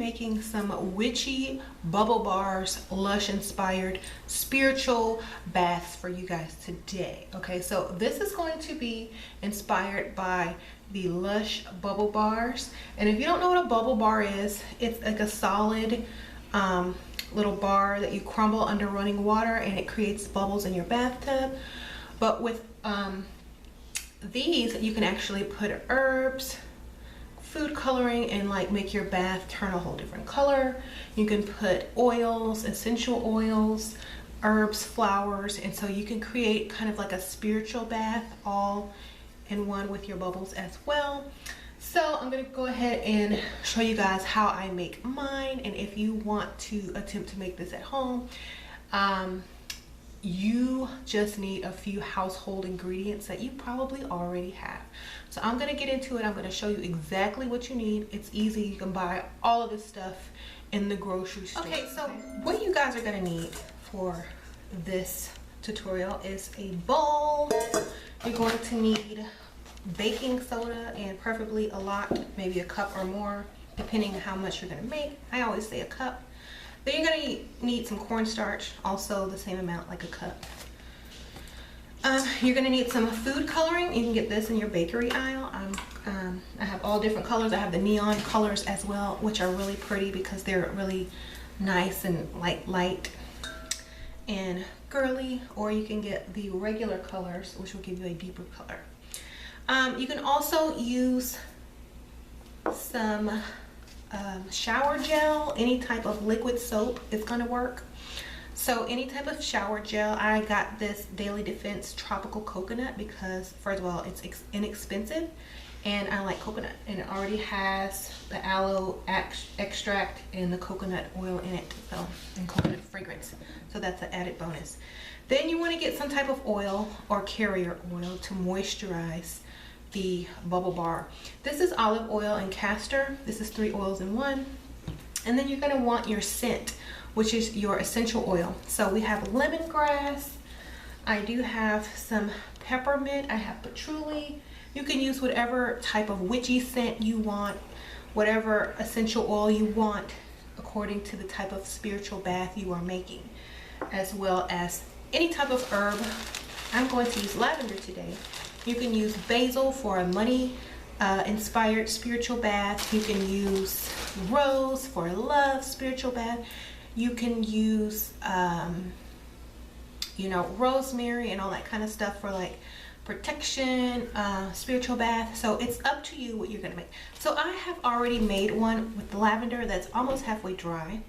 making some witchy bubble bars, lush inspired spiritual baths for you guys today. Okay, so this is going to be inspired by the Lush bubble bars. And if you don't know what a bubble bar is, it's like a solid little bar that you crumble under running water and it creates bubbles in your bathtub. But with these, you can actually put herbs, food coloring, and like make your bath turn a whole different color. You can put oils, essential oils, herbs, flowers, and so you can create kind of like a spiritual bath all in one with your bubbles as well. So I'm going to go ahead and show you guys how I make mine, and if you want to attempt to make this at home, you just need a few household ingredients that you probably already have. So I'm going to get into it. I'm going to show you exactly what you need. It's easy. You can buy all of this stuff in the grocery store. Okay, so what you guys are going to need for this tutorial is a bowl. You're going to need baking soda, and preferably a lot, maybe a cup or more, depending on how much you're going to make. I always say a cup. Then you're going to need some cornstarch, also the same amount, like a cup. You're going to need some food coloring. You can get this in your bakery aisle. I have all different colors. I have the neon colors as well, which are really pretty because they're really nice and light and girly, or you can get the regular colors, which will give you a deeper color. You can also use some shower gel. Any type of liquid soap is going to work. So any type of shower gel. I got this Daily Defense Tropical Coconut because, first of all, it's inexpensive and I like coconut, and it already has the aloe extract and the coconut oil in it, so, and coconut fragrance, so that's an added bonus. Then you want to get some type of oil or carrier oil to moisturize the bubble bar. This is olive oil and castor. This is 3 oils in 1. And then you're going to want your scent, which is your essential oil. So we have lemongrass. I do have some peppermint. I have patchouli. You can use whatever type of witchy scent you want, whatever essential oil you want, according to the type of spiritual bath you are making, as well as any type of herb. I'm going to use lavender today. You can use basil for a money inspired spiritual bath. You can use rose for a love spiritual bath. You can use you know, rosemary and all that kind of stuff for like protection, spiritual bath. So it's up to you what you're gonna make. So I have already made one with lavender that's almost halfway dry.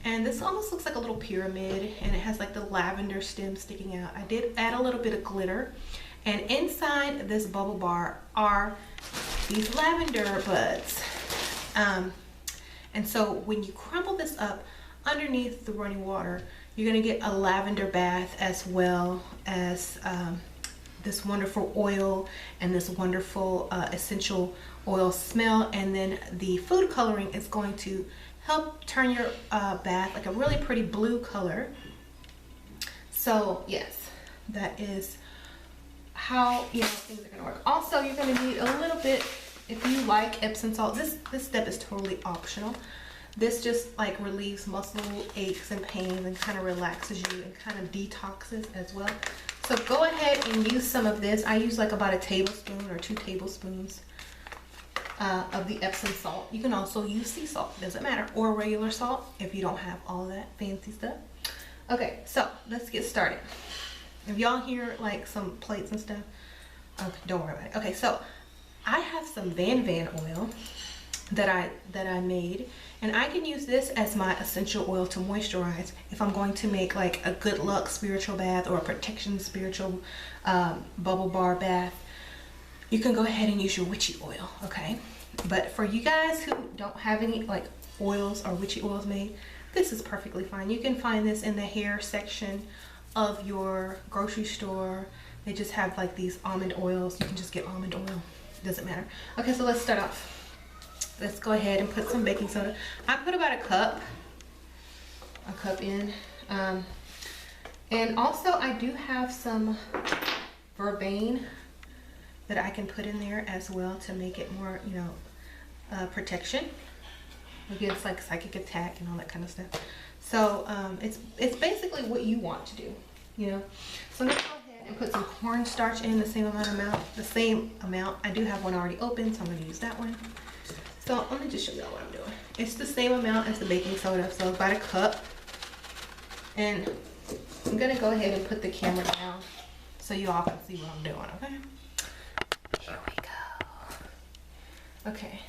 And this almost looks like a little pyramid, and it has like the lavender stem sticking out. I did add a little bit of glitter. And inside this bubble bar are these lavender buds. And so when you crumble this up underneath the running water, you're gonna get a lavender bath, as well as this wonderful oil and this wonderful essential oil smell. And then the food coloring is going to help turn your bath like a really pretty blue color. So yes, that is how things are gonna work. Also, you're gonna need a little bit, if you like Epsom salt. This step is totally optional. This just like relieves muscle aches and pains and kind of relaxes you and kind of detoxes as well. So go ahead and use some of this. I use like about a tablespoon or 2 tablespoons of the Epsom salt. You can also use sea salt, doesn't matter, or regular salt if you don't have all that fancy stuff. Okay, so let's get started. If y'all hear like some plates and stuff, okay, don't worry about it. Okay, so I have some Van oil that I made, and I can use this as my essential oil to moisturize if I'm going to make like a good luck spiritual bath or a protection spiritual bubble bar bath. You can go ahead and use your witchy oil, okay? But for you guys who don't have any like oils or witchy oils made, this is perfectly fine. You can find this in the hair section of your grocery store. They just have like these almond oils. You can just get almond oil, doesn't matter. Okay, so let's start off. Let's go ahead and put some baking soda. I put about a cup in, and also I do have some vervain that I can put in there as well to make it more, protection. against like psychic attack and all that kind of stuff. So it's basically what you want to do, you know. So I'm gonna go ahead and put some cornstarch in the same amount. I do have one already open, so I'm gonna use that one. So let me just show y'all what I'm doing. It's the same amount as the baking soda, so about a cup. And I'm gonna go ahead and put the camera down so you all can see what I'm doing, okay? Here we go. Okay.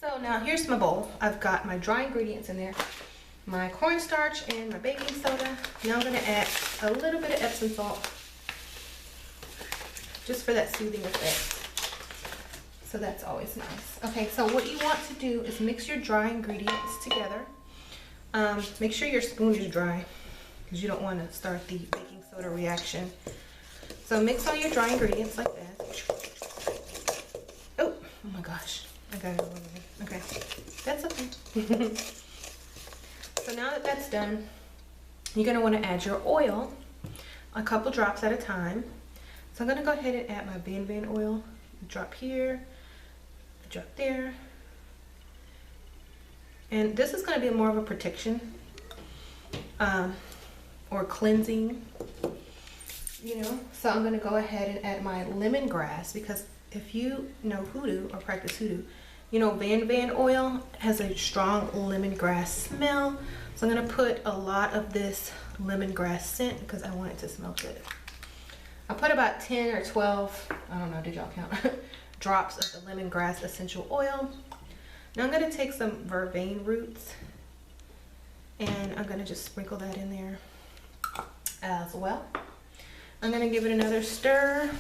So now here's my bowl. I've got my dry ingredients in there, my cornstarch and my baking soda. Now I'm gonna add a little bit of Epsom salt, just for that soothing effect. So that's always nice. Okay, so what you want to do is mix your dry ingredients together. Make sure your spoon is dry because you don't want to start the baking soda reaction. So mix all your dry ingredients like that. Oh my gosh, I got it all over. Okay, that's okay. So now that that's done, you're going to want to add your oil, a couple drops at a time. So I'm going to go ahead and add my ban oil. Drop here, drop there. And this is going to be more of a protection or cleansing, you know. So I'm going to go ahead and add my lemongrass, because if you know hoodoo or practice hoodoo, you know ban oil has a strong lemongrass smell. So I'm going to put a lot of this lemongrass scent because I want it to smell good. I put about 10 or 12, I don't know, did y'all count, drops of the lemongrass essential oil. Now I'm going to take some vervain roots and I'm going to just sprinkle that in there as well. I'm going to give it another stir.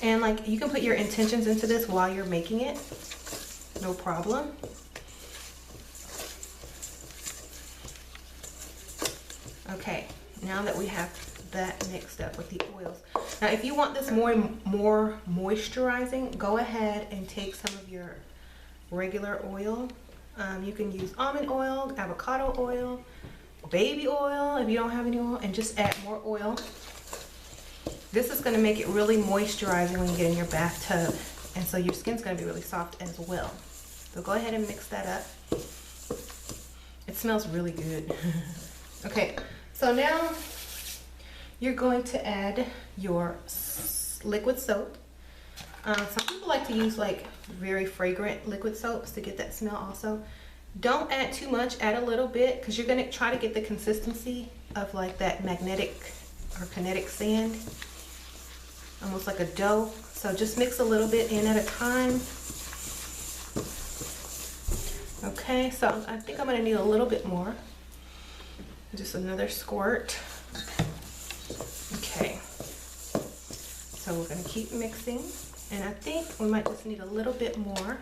And like, you can put your intentions into this while you're making it, no problem. Okay, now that we have that mixed up with the oils. Now if you want this more moisturizing, go ahead and take some of your regular oil. You can use almond oil, avocado oil, baby oil if you don't have any oil, and just add more oil. This is going to make it really moisturizing when you get in your bathtub, and so your skin's going to be really soft as well. So go ahead and mix that up. It smells really good. Okay, so now you're going to add your liquid soap. Some people like to use like very fragrant liquid soaps to get that smell also. Don't add too much, add a little bit, because you're going to try to get the consistency of like that magnetic or kinetic sand, almost like a dough. So just mix a little bit in at a time. Okay, so I think I'm going to need a little bit more. Just another squirt. Okay, so we're going to keep mixing, and I think we might just need a little bit more.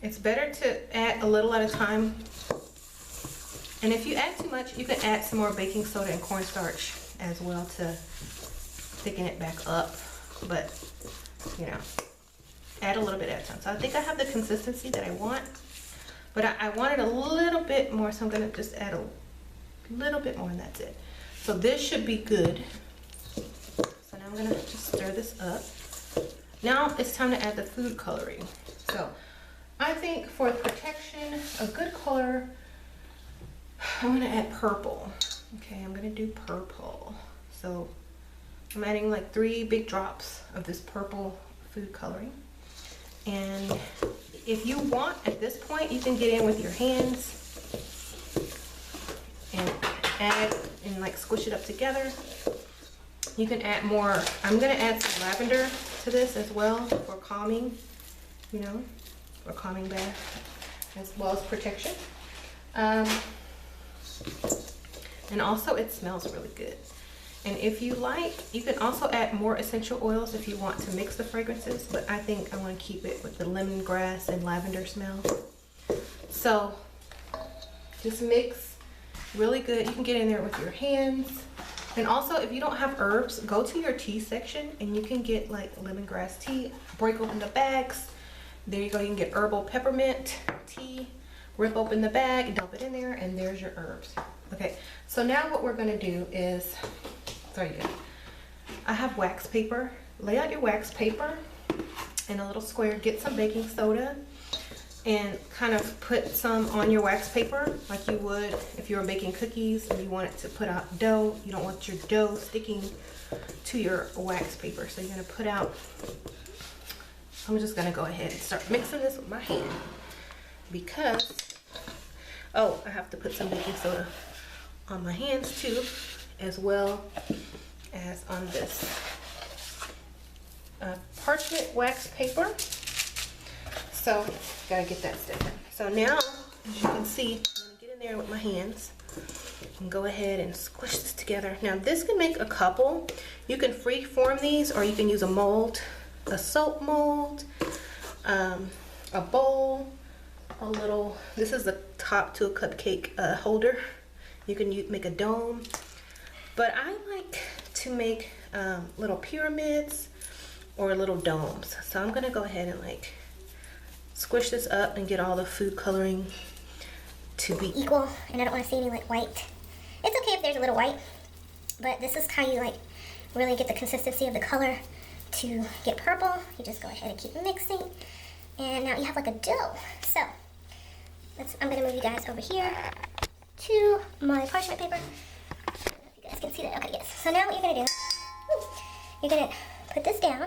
It's better to add a little at a time, and if you add too much, you can add some more baking soda and cornstarch as well to thicken it back up, but you know, add a little bit at a time. So I think I have the consistency that I want, but I wanted a little bit more, so I'm going to just add a little bit more, and that's it. So this should be good. So now I'm going to just stir this up. Now it's time to add the food coloring. So I think for protection, a good color, I'm going to add purple. Okay, I'm going to do purple. So I'm adding like 3 big drops of this purple food coloring. And if you want, at this point, you can get in with your hands and add and like squish it up together. You can add more. I'm going to add some lavender to this as well for calming, you know, for calming bath as well as protection. And also it smells really good. And if you like, you can also add more essential oils if you want to mix the fragrances, but I think I want to keep it with the lemongrass and lavender smell. So just mix really good. You can get in there with your hands. And also, if you don't have herbs, go to your tea section and you can get like lemongrass tea, break open the bags. There you go, you can get herbal peppermint tea, rip open the bag, dump it in there, and there's your herbs. Okay, so now what we're gonna do is, I have wax paper. Lay out your wax paper in a little square, get some baking soda, and kind of put some on your wax paper like you would if you were baking cookies and you wanted to put out dough. You don't want your dough sticking to your wax paper. So you're gonna put out, I'm just gonna go ahead and start mixing this with my hand because, oh, I have to put some baking soda on my hands too, as well as on this parchment wax paper. So, gotta get that step in. So now, as you can see, I'm gonna get in there with my hands and go ahead and squish this together. Now this can make a couple. You can free form these, or you can use a mold, a soap mold, a bowl, a little, this is the top to a cupcake holder. You can make a dome, but I like to make little pyramids or little domes. So I'm gonna go ahead and like squish this up and get all the food coloring to be equal, and I don't want to see any like white. It's okay if there's a little white, but this is how you like really get the consistency of the color to get purple. You just go ahead and keep mixing, and now you have like a dough. So I'm gonna move you guys over here to my parchment paper. I don't know if you guys can see that. Okay, yes. So now what you're gonna do, you're gonna put this down,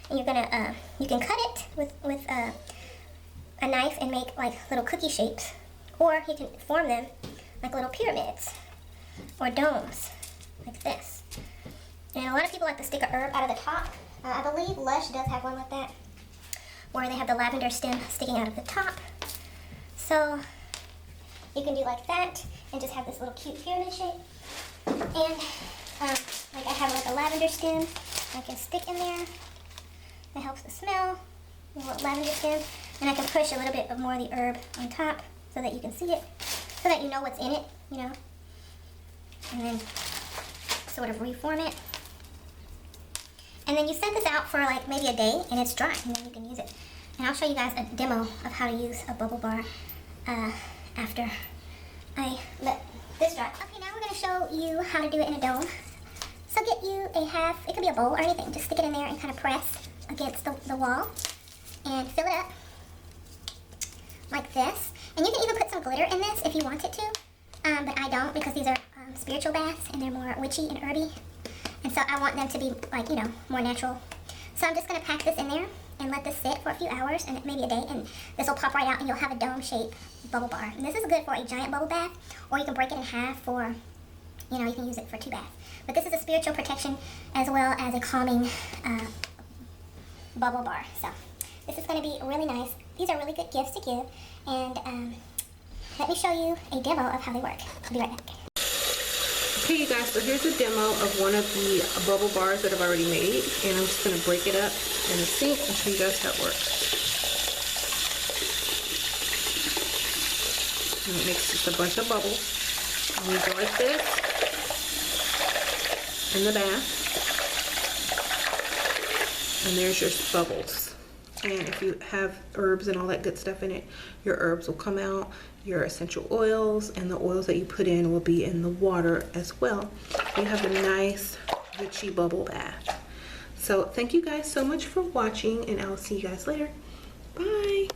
and you're gonna you can cut it with a knife and make like little cookie shapes, or you can form them like little pyramids or domes like this. And a lot of people like to stick a herb out of the top. I believe Lush does have one like that, where they have the lavender stem sticking out of the top. So you can do like that and just have this little cute pyramid shape. And like I have like a lavender stem I can stick in there. That helps the smell. A little lavender stem. And I can push a little bit of more of the herb on top so that you can see it, so that you know what's in it, you know. And then sort of reform it. And then you set this out for like maybe a day and it's dry, and then you can use it. And I'll show you guys a demo of how to use a bubble bar after I let this dry. Okay, now we're going to show you how to do it in a dome. So get you a half, it could be a bowl or anything, just stick it in there and kind of press against the wall and fill it up like this. And you can even put some glitter in this if you wanted to, but I don't, because these are spiritual baths and they're more witchy and herby. And so I want them to be like, you know, more natural. So I'm just going to pack this in there and let this sit for a few hours and maybe a day, and this will pop right out and you'll have a dome-shaped bubble bar. And this is good for a giant bubble bath, or you can break it in half for, you know, you can use it for 2 baths. But this is a spiritual protection as well as a calming bubble bar. So this is going to be really nice. These are really good gifts to give, and let me show you a demo of how they work. I'll be right back. Okay, you guys, so here's a demo of one of the bubble bars that I've already made, and I'm just going to break it up in the sink and show you guys how it works. And it makes just a bunch of bubbles. And you go like this in the bath, and there's your bubbles. And if you have herbs and all that good stuff in it, your herbs will come out, your essential oils, and the oils that you put in will be in the water as well. You have a nice witchy bubble bath. So thank you guys so much for watching, and I'll see you guys later. Bye.